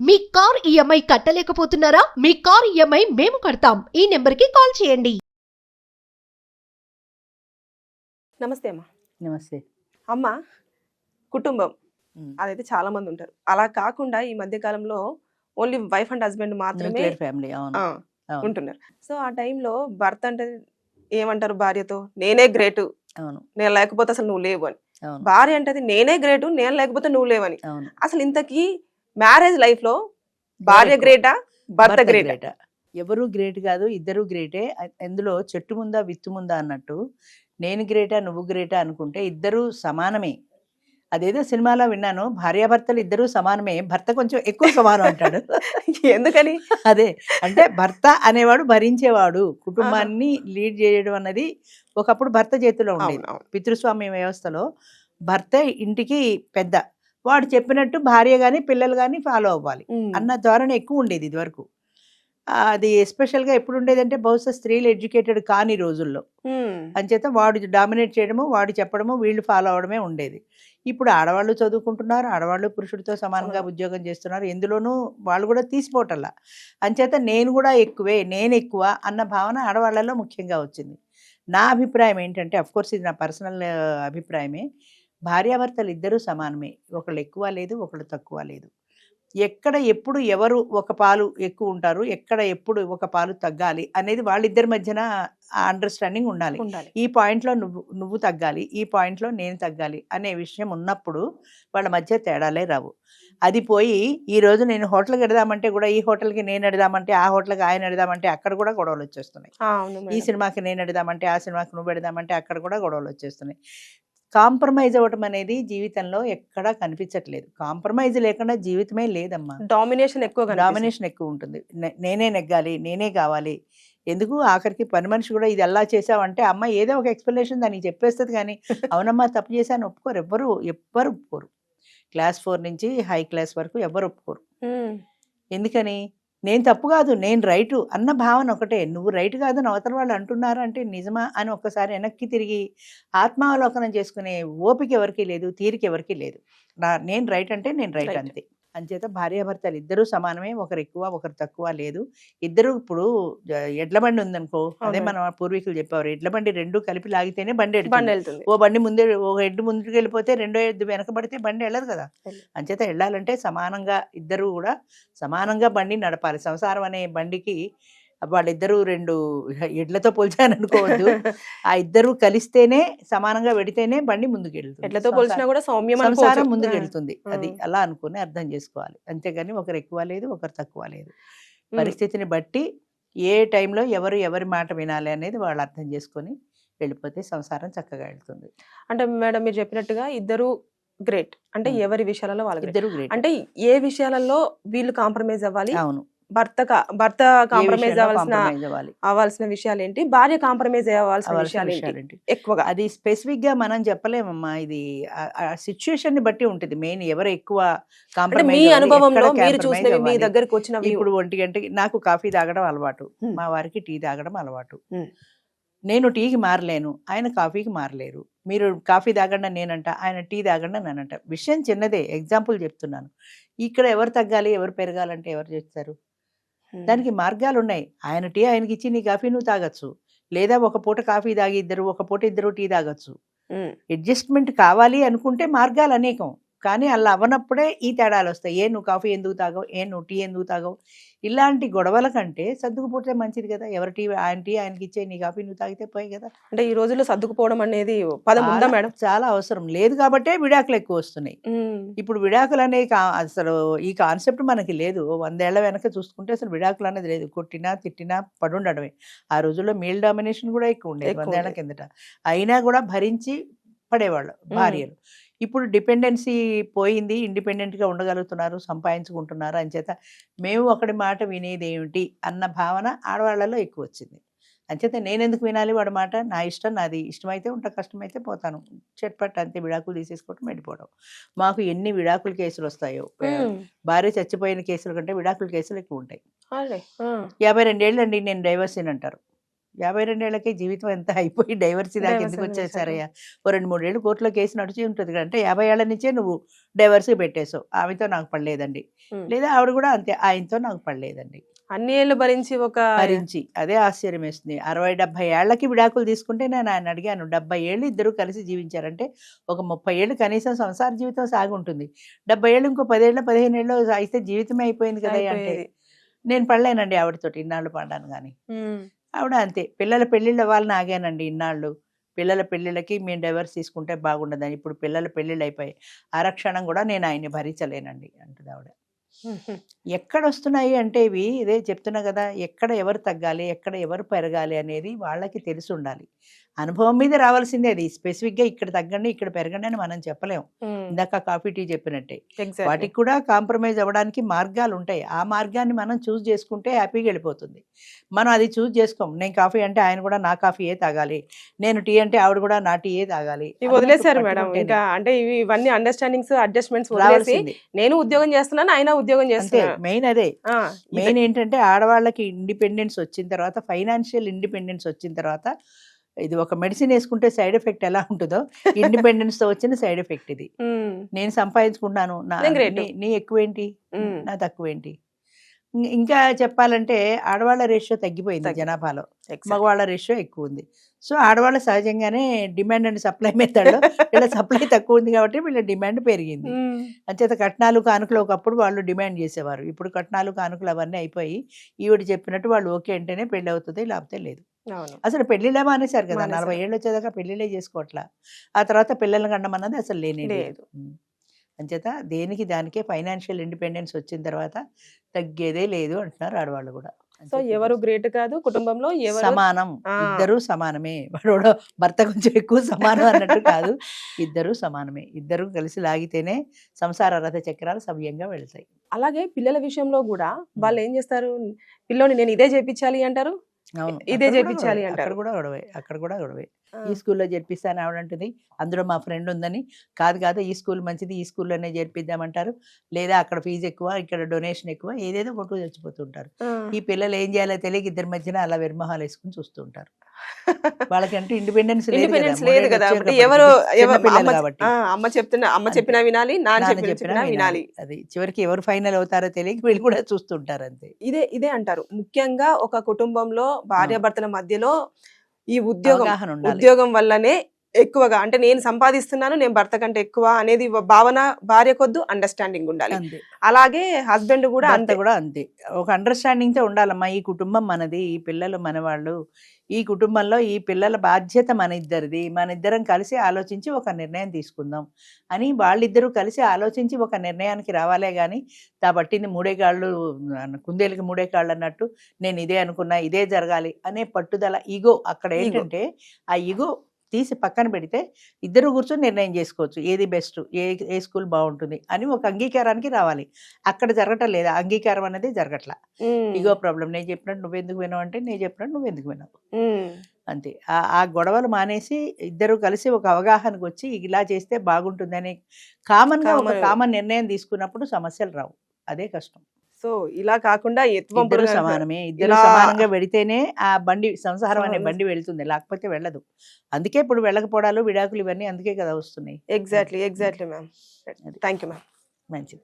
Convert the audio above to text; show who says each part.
Speaker 1: మీ car EMI కట్టలేకపోతున్నారా? మీ car EMI మేము కడతాం. ఈ నెంబర్కి కాల్ చేయండి.
Speaker 2: నమస్తే అమ్మ.
Speaker 3: నమస్తే.
Speaker 2: అమ్మ, కుటుంబం
Speaker 3: ఉమ్.
Speaker 2: అదైతే చాలా మంది ఉంటారు. అలా కాకుండా ఈ మధ్య కాలంలో ఓన్లీ వైఫ్ అండ్ హస్బెండ్ మాత్రమే
Speaker 3: న్యూక్లియర్ ఫ్యామిలీ. అవును,
Speaker 2: ఆ,
Speaker 3: అవును,
Speaker 2: ఉంటున్నారు. సో ఆ టైంలో భర్త అంటే ఏమంటారు భార్యతో, నేనే గ్రేటు,
Speaker 3: అవును,
Speaker 2: నేను లేకపోతే అసలు నువ్వు లేవు అని.
Speaker 3: అవును,
Speaker 2: భార్య అంటది నేనే గ్రేటు, నేను లేకపోతే నువ్వు లేవని.
Speaker 3: అవును.
Speaker 2: అసలు ఇంతకీ మ్యారేజ్ లైఫ్ లో భార్య
Speaker 3: ఎక్కువ.
Speaker 2: గ్రేటా, భర్త
Speaker 3: భర్త
Speaker 2: గ్రేటా?
Speaker 3: గ్రేటా? ఎవరు గ్రేట్ కాదు, ఇద్దరు గ్రేటే. ఎందులో చెట్టు ముందా విత్తు ముందా అన్నట్టు నేను గ్రేటా నువ్వు గ్రేటా అనుకుంటే ఇద్దరు సమానమే. అదేదో సినిమాలో విన్నాను, భార్యాభర్తలు ఇద్దరు సమానమే, భర్త కొంచెం ఎక్కువ సమానం అంటాడు.
Speaker 2: ఎందుకని?
Speaker 3: అదే, అంటే భర్త అనేవాడు భరించేవాడు,
Speaker 2: ఆహా.
Speaker 3: కుటుంబాన్ని లీడ్ చేయడం అన్నది ఒకప్పుడు భర్త చేతిలో ఉండేది.
Speaker 2: అవును, అవును.
Speaker 3: పితృస్వామ్య వ్యవస్థలో భర్త ఇంటికి పెద్ద, వాడు చెప్పినట్టు భార్య కానీ పిల్లలు కానీ ఫాలో అవ్వాలి
Speaker 2: ఉమ్.
Speaker 3: అన్న ధోరణి ఎక్కువ ఉండేది ఇదివరకు. అది ఎస్పెషల్గా ఎప్పుడు ఉండేదంటే బహుశా స్త్రీలు ఎడ్యుకేటెడ్ కాని రోజుల్లో.
Speaker 2: ఉమ్.
Speaker 3: అంచేత వాడు డామినేట్ చేయడము, వాడు చెప్పడము, వీళ్ళు ఫాలో అవడమే ఉండేది. ఇప్పుడు ఆడవాళ్ళు చదువుకుంటున్నారు, ఆడవాళ్ళు పురుషుడితో సమానంగా ఉద్యోగం చేస్తున్నారు, ఎందులోనూ వాళ్ళు కూడా తీసిపోవటల్లా. అంచేత నేను కూడా ఎక్కువే, నేను ఎక్కువ అన్న భావన ఆడవాళ్ళలో ముఖ్యంగా వచ్చింది. నా అభిప్రాయం ఏంటంటే, అఫ్కోర్స్ ఇది నా పర్సనల్ అభిప్రాయమే, భార్యాభర్తలు ఇద్దరూ సమానమే, ఒకళ్ళు ఎక్కువ లేదు, ఒకళ్ళు తక్కువ లేదు. ఎక్కడ ఎప్పుడు ఎవరు ఒక పాలు ఎక్కువ ఉంటారు, ఎక్కడ ఎప్పుడు ఒక పాలు తగ్గాలి అనేది వాళ్ళిద్దరి మధ్యన అండర్స్టాండింగ్ ఉండాలి.
Speaker 2: ఉండాలి.
Speaker 3: ఈ పాయింట్లో నువ్వు తగ్గాలి, ఈ పాయింట్లో నేను తగ్గాలి అనే విషయం ఉన్నప్పుడు వాళ్ళ మధ్య తేడాలే రావు. అది పోయి ఈరోజు నేను హోటల్కి ఎడదామంటే కూడా ఈ హోటల్కి నేను ఎడదామంటే, ఆ హోటల్కి ఆయన ఎడదామంటే అక్కడ కూడా గొడవలు వచ్చేస్తున్నాయి.
Speaker 2: అవును
Speaker 3: ఈ
Speaker 2: మేడం.
Speaker 3: సినిమాకి నేను ఎడదామంటే, ఆ సినిమాకి నువ్వు పెడదామంటే అక్కడ కూడా గొడవలు వచ్చేస్తున్నాయి. కాంప్రమైజ్ అవ్వటం అనేది జీవితంలో ఎక్కడా కనిపించట్లేదు. కాంప్రమైజ్ లేకుండా జీవితమే లేదమ్మా.
Speaker 2: డామినేషన్ ఎక్కువ కనిపిస్తుంది.
Speaker 3: డామినేషన్ ఎక్కువ ఉంటుంది. నేనే నెగ్గాలి, నేనే కావాలి. ఎందుకు ఆఖరికి పని మనిషి కూడా ఇది ఎలా చేసావంటే అమ్మ ఏదో ఒక ఎక్స్ప్లెనేషన్ దానికి చెప్పేస్తుంది, కానీ అవునమ్మా తప్పు చేశాను ఒప్పుకోరు. ఎవ్వరు ఒప్పుకోరు. క్లాస్ 4 నుంచి హై క్లాస్ వరకు ఎవ్వరు ఒప్పుకోరు.
Speaker 2: ఉమ్.
Speaker 3: ఎందుకని? నేను తప్పు కాదు, నేను రైటు అన్న భావన ఒకటే. నువ్వు రైట్ కాదు అని అవతల వాళ్ళు అంటున్నారు అంటే నిజమా అని ఒక్కసారి వెనక్కి తిరిగి ఆత్మావలోకనం చేసుకునే ఓపిక ఎవరికి లేదు, తీరిక ఎవరికి లేదు. నేను రైట్ అంటే నేను రైట్,
Speaker 2: Right.
Speaker 3: అంతే. అంచేత భార్యాభర్తలు ఇద్దరూ సమానమే, ఒకరు ఎక్కువ ఒకరు తక్కువ లేదు. ఇద్దరు ఇప్పుడు ఎడ్ల బండి ఉందనుకో, అదే
Speaker 2: అవునండి.
Speaker 3: మన పూర్వీకులు చెప్పేవారు, ఎడ్ల బండి రెండు కలిపి లాగితేనే బండి
Speaker 2: బండి
Speaker 3: వెళ్తుంది.
Speaker 2: వెళ్తుంది.
Speaker 3: ఓ బండి ముందే, ఒక ఎడ్డు ముందుకు వెళ్ళిపోతే రెండో ఎద్దు వెనక పడితే బండి వెళ్ళదు కదా.
Speaker 2: వెళ్ళదు.
Speaker 3: అంచేత వెళ్ళాలంటే సమానంగా ఇద్దరు కూడా సమానంగా బండి నడపాలి. సంసారం అనే బండికి వాళ్ళిద్దరూ రెండు ఎడ్లతో పోల్చాను అనుకోవద్దు. ఆ ఇద్దరు కలిస్తేనే, సమానంగా వెడితేనే బండి ముందుకు వెళ్తుంది.
Speaker 2: ఎట్లతో పోల్చినా కూడా సౌమ్యం
Speaker 3: సంసారం
Speaker 2: అనుకోవచ్చు.
Speaker 3: ముందుకు
Speaker 2: ఆ.
Speaker 3: వెళ్తుంది. అది
Speaker 2: ఉమ్.
Speaker 3: అలా అనుకుని అర్థం చేసుకోవాలి. అంతేగాని ఒకరు ఎక్కువ లేదు, ఒకరు తక్కువ లేదు.
Speaker 2: ఉమ్.
Speaker 3: పరిస్థితిని బట్టి ఏ టైంలో ఎవరి మాట వినాలి అనేది వాళ్ళు అర్థం చేసుకొని వెళ్ళిపోతే సంసారం చక్కగా వెళ్తుంది.
Speaker 2: అంటే మేడం మీరు చెప్పినట్టుగా ఇద్దరు గ్రేట్, అంటే ఎవరి విషయాలలో వాళ్ళు great.
Speaker 3: ఇద్దరు గ్రేట్.
Speaker 2: అంటే ఏ విషయాలలో వీళ్ళు కాంప్రమైజ్ అవ్వాలి,
Speaker 3: అవును,
Speaker 2: భర్త
Speaker 3: ఏ
Speaker 2: కాంప్రమైజ్
Speaker 3: విషయంలో
Speaker 2: అవ్వాల్సిన
Speaker 3: కాంప్రమైజ్ అవ్వాలి,
Speaker 2: అవ్వాల్సిన విషయాలు ఏంటి, భార్య కాంప్రమైజ్ అవ్వాల్సిన
Speaker 3: అవ్వాల్సిన
Speaker 2: విషయాలు ఏంటి
Speaker 3: విషయాలు ఏంటి,
Speaker 2: ఎక్కువగా?
Speaker 3: అది స్పెసిఫిక్ గా మనం చెప్పలేమమ్మా. ఇది ఆ సిచ్యుయేషన్ ని బట్టి ఉంటుంది. మెయిన్ ఎవరు ఎక్కువ
Speaker 2: అంటే మీ
Speaker 3: కాంప్రమైజ్ అవ్వాలి,
Speaker 2: అనుభవంలో
Speaker 3: ఎక్కడ
Speaker 2: మీరు
Speaker 3: compromise
Speaker 2: చూసినవి, మీ
Speaker 3: అవ్వాలి.
Speaker 2: దగ్గరకు వచ్చినవి.
Speaker 3: ఇప్పుడు 1 గంటకి నాకు కాఫీ తాగడం అలవాటు,
Speaker 2: Hmm.
Speaker 3: మా వారికి టీ తాగడం అలవాటు.
Speaker 2: Hmm.
Speaker 3: నేను టీకి మారలేను, ఆయన కాఫీకి మారలేరు. మీరు కాఫీ తాగండి నేనంట, ఆయన టీ తాగండి నేనంట. విషయం చిన్నదే, ఎగ్జాంపుల్ చెప్తున్నాను. ఇక్కడ ఎవరు తగ్గాలి, ఎవరు పెరగాలంటే ఎవరు చేస్తారు? దానికి మార్గాలు ఉన్నాయి. ఆయన టీ ఆయనకి ఇచ్చి నీ కాఫీ నువ్వు తాగొచ్చు, లేదా ఒక పూట కాఫీ తాగి ఇద్దరు, ఒక పూట ఇద్దరు టీ తాగొచ్చు. అడ్జస్ట్మెంట్ కావాలి అనుకుంటే మార్గాలు అనేకం, కానీ అలా అవ్వనప్పుడే ఈ తేడాలు వస్తాయి. ఏ నువ్వు కాఫీ ఎందుకు తాగవు, ఏ నువ్వు టీ ఎందుకు తాగవు, ఇలాంటి గొడవల కంటే సర్దుకుపోతే మంచిది కదా. ఎవరి టీ ఆయనకి ఇచ్చే, నీ కాఫీ నువ్వు తాగితే పోయి కదా.
Speaker 2: అంటే ఈ రోజుల్లో సర్దుకుపోవడం అనేది పదం ఉందా
Speaker 3: చాలా
Speaker 2: మేడం?
Speaker 3: చాలా అవసరం లేదు కాబట్టే విడాకులు ఎక్కువ వస్తున్నాయి. ఇప్పుడు విడాకులు అనే అసలు ఈ కాన్సెప్ట్ మనకి లేదు. 100 ఏళ్ల వెనక చూసుకుంటే అసలు విడాకులు అనేది లేదు. కొట్టినా తిట్టినా పడుండడమే. ఆ రోజుల్లో మేల్ డామినేషన్ కూడా ఎక్కువ ఉండేది
Speaker 2: ఎక్కువ
Speaker 3: 100 ఏళ్ల
Speaker 2: ఉండేది.
Speaker 3: కిందట. అయినా కూడా భరించి పడేవాళ్ళు భార్యలు. ఇప్పుడు డిపెండెన్సీ పోయింది, ఇండిపెండెంట్గా ఉండగలుగుతున్నారు, సంపాదించుకుంటున్నారు. అంచేత మేము ఒకటి మాట వినేది ఏమిటి అన్న భావన ఆడవాళ్ళలో ఎక్కువ వచ్చింది. అంచేత నేనెందుకు వినాలి వాడి మాట, నా ఇష్టం నాది, ఇష్టమైతే ఉంటా, కష్టమైతే పోతాను, చెట్పట్టు అంతే. విడాకులు తీసేసుకోవడం, వెళ్ళిపోవడం. మాకు ఎన్ని విడాకుల కేసులు వస్తాయో, భార్య చచ్చిపోయిన కేసుల కంటే విడాకుల కేసులు ఎక్కువ ఉంటాయి. 52 ఏళ్ళండి నేను డైవర్స్ అంటారు. 52 ఏళ్ళకే జీవితం ఎంత అయిపోయి డైవర్సీ దాకా ఎందుకు వచ్చేసారయ్యా? ఓ 2-3 ఏళ్ళు కోర్టులో కేసు నడిచి ఉంటుంది కదా, అంటే 50 ఏళ్ల నుంచే నువ్వు డైవర్స్ పెట్టేసావు. ఆమెతో నాకు పడలేదండి, లేదా ఆవిడ కూడా అంతే, ఆయనతో నాకు పడలేదండి.
Speaker 2: అన్ని ఏళ్ళు భరించి
Speaker 3: భరించి అదే ఆశ్చర్యం వేస్తుంది. 60-70 ఏళ్లకి విడాకులు తీసుకుంటే నేను ఆయన అడిగాను, 70 ఏళ్ళు ఇద్దరు కలిసి జీవించారంటే ఒక 30 ఏళ్ళు కనీసం సంసార జీవితం సాగి ఉంటుంది. 70 ఏళ్ళు ఇంకో 10 ఏళ్ళు 15 ఏళ్ళు అయితే జీవితమే అయిపోయింది కదా అంటే నేను పడలేనండి ఆవిడతోటి ఇన్నాళ్ళు పడ్డాను. కానీ ఆవిడ అంతే, పిల్లల పెళ్ళిళ్ళు అవ్వాలని ఆగానండి ఇన్నాళ్ళు. పిల్లల పెళ్ళిళ్ళకి మేము డైవర్స్ తీసుకుంటే బాగుండదని. ఇప్పుడు పిల్లల పెళ్ళిళ్ళు అయిపోయాయి, ఆరక్షణం కూడా నేను ఆయన్ని భరించలేనండి అంటుంది ఆవిడ. ఎక్కడ వస్తున్నాయి అంటే ఇవి, ఇదే చెప్తున్నా కదా, ఎక్కడ ఎవరు తగ్గాలి ఎక్కడ ఎవరు పెరగాలి అనేది వాళ్ళకి తెలిసి ఉండాలి. అనుభవం మీద రావాల్సిందే. అది స్పెసిఫిక్గా ఇక్కడ తగ్గండి ఇక్కడ పెరగండి అని మనం చెప్పలేం. ఇందాక కాఫీ టీ చెప్పినట్టే వాటికి కూడా కాంప్రమైజ్ అవ్వడానికి మార్గాలు ఉంటాయి. ఆ మార్గాన్ని మనం చూస్ చేసుకుంటే హ్యాపీగా వెళ్ళిపోతుంది. మనం అది చూస్ చేసుకోం. నేను కాఫీ అంటే ఆయన కూడా నా కాఫీయే తాగాలి, నేను టీ అంటే ఆవిడ కూడా నా టీయే తాగాలి.
Speaker 2: ఇవి వదిలేశారు మేడం. ఇంకా అంటే ఇవన్నీ అండర్స్టాండింగ్స్ అడ్జస్ట్మెంట్స్ వదిలేసి నేను ఉద్యోగం చేస్తున్నాను, ఆయన ఉద్యోగం చేస్తున్నాను.
Speaker 3: మెయిన్ అదే మెయిన్ ఏంటంటే ఆడవాళ్ళకి ఇండిపెండెన్స్ వచ్చిన తర్వాత, ఫైనాన్షియల్ ఇండిపెండెన్స్ వచ్చిన తర్వాత, ఇది ఒక మెడిసిన్ వేసుకుంటే సైడ్ ఎఫెక్ట్ ఎలా ఉంటుందో ఇండిపెండెన్స్ తో వచ్చిన సైడ్ ఎఫెక్ట్ ఇది. నేను సంపాదించుకుంటున్నాను, నీ ఎక్కువేంటి నా తక్కువేంటి. ఇంకా చెప్పాలంటే ఆడవాళ్ళ రేషియో తగ్గిపోయింది జనాభాలో, మగవాళ్ళ రేషియో ఎక్కువ ఉంది. సో ఆడవాళ్ళు సహజంగానే డిమాండ్ అండ్ సప్లై మెథడ్లో వీళ్ళ సప్లై తక్కువ ఉంది కాబట్టి వీళ్ళ డిమాండ్ పెరిగింది. అంచేత కట్నాలు కానుకలు ఒకప్పుడు వాళ్ళు డిమాండ్ చేసేవారు, ఇప్పుడు కట్నాలు కానుకలు అవన్నీ అయిపోయి ఈవిడ చెప్పినట్టు వాళ్ళు ఓకే అంటేనే పెళ్ళి అవుతుంది, లేకపోతే లేదు. అసలు పెళ్లిలే మానేశారు కదా, 40 ఏళ్ళు వచ్చేదాకా పెళ్లిలే చేసుకోవట్లా. ఆ తర్వాత పిల్లల్ని కండమన్నది అసలు లేనే లేదు. అంచేత దేనికి దానికే ఫైనాన్షియల్ ఇండిపెండెన్స్ వచ్చిన తర్వాత తగ్గేదే లేదు అంటున్నారు ఆడవాళ్ళు కూడా.
Speaker 2: సో ఎవరు గ్రేట్ కాదు, కుటుంబంలో
Speaker 3: సమానం, ఇద్దరు సమానమే. వాడు భర్త కొంచెం ఎక్కువ సమానం అన్నట్టు కాదు, ఇద్దరు సమానమే. ఇద్దరు కలిసి లాగితేనే సంసార రథ చక్రాలు సవ్యంగా వెళ్తాయి.
Speaker 2: అలాగే పిల్లల విషయంలో కూడా వాళ్ళు ఏం చేస్తారు, పిల్లోని నేను ఇదే చేపించాలి అంటారు, ఇదే చేపించాలి అంటారు.
Speaker 3: అక్కడ కూడా గొడవే. ఈ స్కూల్లో చేర్పిస్తాను ఆవిడంటుంది, అందులో మా ఫ్రెండ్ ఉందని. కాదు ఈ స్కూల్ మంచిది, ఈ స్కూల్లోనే చేర్పిద్దామంటారు. లేదా అక్కడ ఫీజు ఎక్కువ, ఇక్కడ డొనేషన్ ఎక్కువ, ఏదేదో కొట్టు చచ్చిపోతుంటారు. ఈ పిల్లలు ఏం చేయాలో తెలియక ఇద్దరి మధ్యన అలా విర్మహాలు వేసుకుని చూస్తుంటారు. వాళ్ళకంటూ ఇండిపెండెన్స్
Speaker 2: లేదు కదా. ఎవరు అమ్మ చెప్పినా వినాలి, నాన్న చెప్పినా వినాలి.
Speaker 3: అది చివరికి ఎవరు ఫైనల్ అవుతారో తెలియక వీళ్ళు కూడా చూస్తుంటారు అంతే.
Speaker 2: ఇదే అంటారు. ముఖ్యంగా ఒక కుటుంబంలో భార్యాభర్తల మధ్యలో ఈ ఉద్యోగం వల్లనే ఎక్కువగా, అంటే నేను సంపాదిస్తున్నాను, నేను భర్త కంటే ఎక్కువ అనేది భావన భార్య కొద్దు అండర్స్టాండింగ్ ఉండాలి. అలాగే హస్బెండ్ కూడా
Speaker 3: అంతే ఒక అండర్స్టాండింగ్ తో ఉండాలమ్మా. ఈ కుటుంబం మనది, ఈ పిల్లలు మనవాళ్ళు, ఈ కుటుంబంలో ఈ పిల్లల బాధ్యత మన ఇద్దరిది, మన ఇద్దరం కలిసి ఆలోచించి ఒక నిర్ణయం తీసుకుందాం అని వాళ్ళిద్దరూ కలిసి ఆలోచించి ఒక నిర్ణయానికి రావాలే కానీ పట్టింది 3 కాళ్ళు కుందేలకి 3 కాళ్ళు అన్నట్టు నేను ఇదే అనుకున్నా, ఇదే జరగాలి అనే పట్టుదల, ఈగో. అక్కడ ఏంటంటే ఆ ఈగో తీసి పక్కన పెడితే ఇద్దరు కూర్చొని నిర్ణయం చేసుకోవచ్చు, ఏది బెస్ట్, ఏ స్కూల్ బాగుంటుంది అని ఒక అంగీకారానికి రావాలి. అక్కడ జరగటం లేదా, అంగీకారం అనేది జరగట్లా. Ego problem. నేను చెప్పినట్టు నువ్వెందుకు వినావు అంటే నేను చెప్పినట్టు నువ్వెందుకు వినావు అంతే. ఆ గొడవలు మానేసి ఇద్దరు కలిసి ఒక అవగాహనకు వచ్చి ఇలా చేస్తే బాగుంటుందని కామన్గా ఒక కామన్ నిర్ణయం తీసుకున్నప్పుడు సమస్యలు రావు. అదే కష్టం.
Speaker 2: సో ఇలా కాకుండా
Speaker 3: ఇద్దరు సమానమే, ఇద్దరు సమానంగా వెడితేనే ఆ బండి, సంసారం అనే బండి వెళ్తుంది, లేకపోతే వెళ్ళదు. అందుకే ఇప్పుడు వెళ్ళకపోవడాలు, విడాకులు ఇవన్నీ అందుకే కదా వస్తున్నాయి.
Speaker 2: Exactly ma'am. Thank you ma'am.
Speaker 3: మంచిది.